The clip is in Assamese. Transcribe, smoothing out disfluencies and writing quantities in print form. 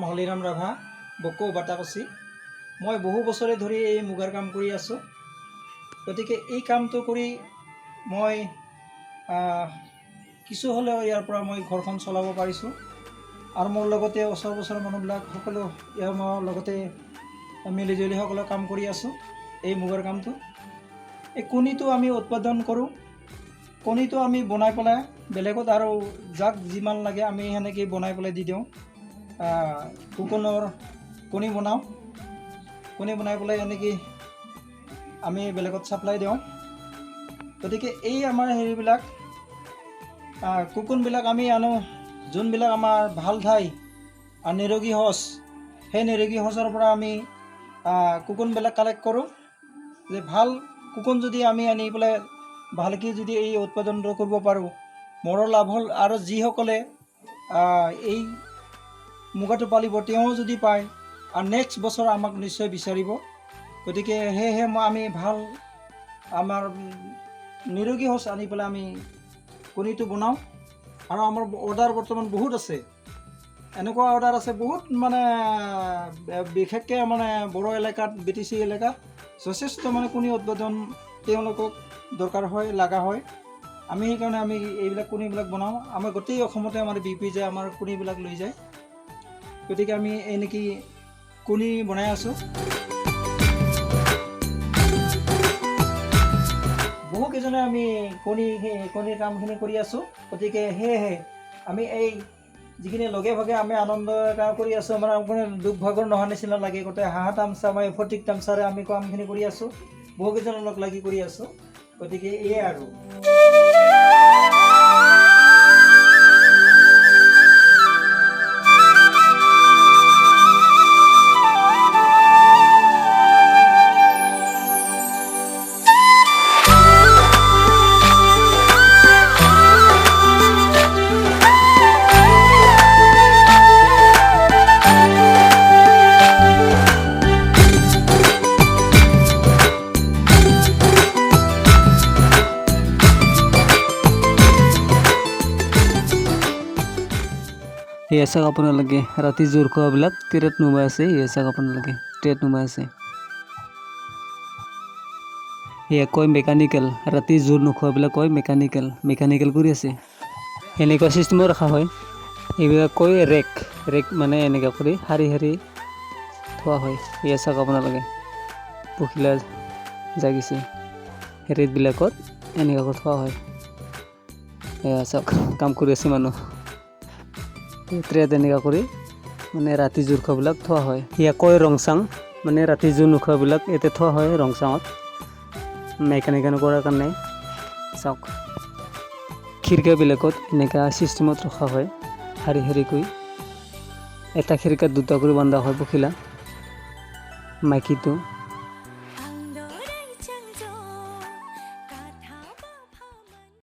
হলিৰাম ৰাভা বকো বাটাকচি। মই বহু বছৰে ধৰি এই মুগাৰ কাম কৰি আছোঁ। গতিকে এই কামটো কৰি মই কিছু হ'লেও ইয়াৰ পৰা মই ঘৰখন চলাব পাৰিছোঁ। আৰু মোৰ লগতে ওচৰ পাঁজৰৰ মানুহবিলাক সকলো ইয়াৰ মোৰ লগতে মিলিজুলি সকলো কাম কৰি আছোঁ এই মুগাৰ কামটো। এই কণীটো আমি উৎপাদন কৰোঁ। কণীটো আমি বনাই পেলাই বেলেগত আৰু যাক যিমান লাগে আমি সেনেকৈ বনাই পেলাই দি দিওঁ। কুকুনৰ কণী বনাওঁ, কণী বনাই পেলাই এনেকৈ আমি বেলেগত ছাপ্লাই দিওঁ। গতিকে এই আমাৰ হেৰিবিলাক কুকুনবিলাক আমি আনো, যোনবিলাক আমাৰ ভাল ঠাই নিৰোগী সঁচ, সেই নিৰোগী সঁচৰ পৰা আমি কুকুনবিলাক কালেক্ট কৰোঁ। যে ভাল কুকুন যদি আমি আনি পেলাই ভালকৈ যদি এই উৎপাদনটো কৰিব পাৰোঁ, মোৰো লাভ হ'ল। আৰু যিসকলে এই মুগাটো পালিব তেওঁ যদি পায় আৰু নেক্সট বছৰ আমাক নিশ্চয় বিচাৰিব। গতিকে সেয়েহে আমি ভাল আমাৰ নিৰোগী সঁচ আনি পেলাই আমি কণীটো বনাওঁ। আৰু আমাৰ অৰ্ডাৰ বৰ্তমান বহুত আছে, এনেকুৱা অৰ্ডাৰ আছে বহুত, মানে বিশেষকৈ মানে বড়ো এলেকাত BTC এলেকাত যথেষ্ট মানে কণী উৎপাদন তেওঁলোকক দৰকাৰ হয়, লগা হয়। আমি সেইকাৰণে আমি এইবিলাক কণীবিলাক বনাওঁ। আমাৰ গোটেই অসমতে আমাৰ BP যায়, আমাৰ কণীবিলাক লৈ যায়। গতিকে আমি এনেকৈ কণী বনাই আছোঁ। বহুকেইজনে আমি কণীৰ কামখিনি কৰি আছোঁ। গতিকে সেয়েহে আমি এই যিখিনি লগে ভাগে আমি আনন্দ কৰি আছোঁ, আমাৰ মানে দুখ ভাগৰ নোহোৱা নিচিনা লাগে। গোটেই হাঁহ তামচা মই ফটিক তামচাৰে আমি কামখিনি কৰি আছোঁ, বহুকেইজনৰ লগ লাগি কৰি আছোঁ। গতিকে এয়াই আৰু। এয়া চাওক আপোনালোকে ৰাতি জোৰ খোৱাবিলাক ট্ৰেত নুমাই আছে। এয়া চাওক আপোনালোকে ট্ৰেত নুমাই আছে। এয়া কয় মেকানিকেল, ৰাতি জোৰ নোখোৱাবিলাক কয় মেকানিকেল কৰি আছে। এনেকুৱা চিষ্টেমত ৰখা হয়। এইবিলাক কয় ৰেক মানে এনেকুৱা কৰি শাৰী শাৰী থোৱা হয়। এয়া চাওক আপোনালোকে পখিলা জাগিছে, ৰেকবিলাকত এনেকুৱা কৰি থোৱা হয়। এয়া চাওক কাম কৰি আছে মানুহ। ট্ৰেত এনেকুৱা কৰি মানে ৰাতি জোৰ খোৱাবিলাক থোৱা হয়। ইয়াক কয় ৰংচাং, মানে ৰাতি জোৰ নোখোৱাবিলাক ইয়াতে থোৱা হয় ৰংচাঙত মেকানিকেল কৰাৰ কাৰণে। চাওক খিৰিকাবিলাকত এনেকুৱা চিষ্টেমত ৰখা হয় শাৰী শাৰীকৈ। এটা খিৰিকাত দুটা কৰি বন্ধা হয় পখিলা। মাইকীটো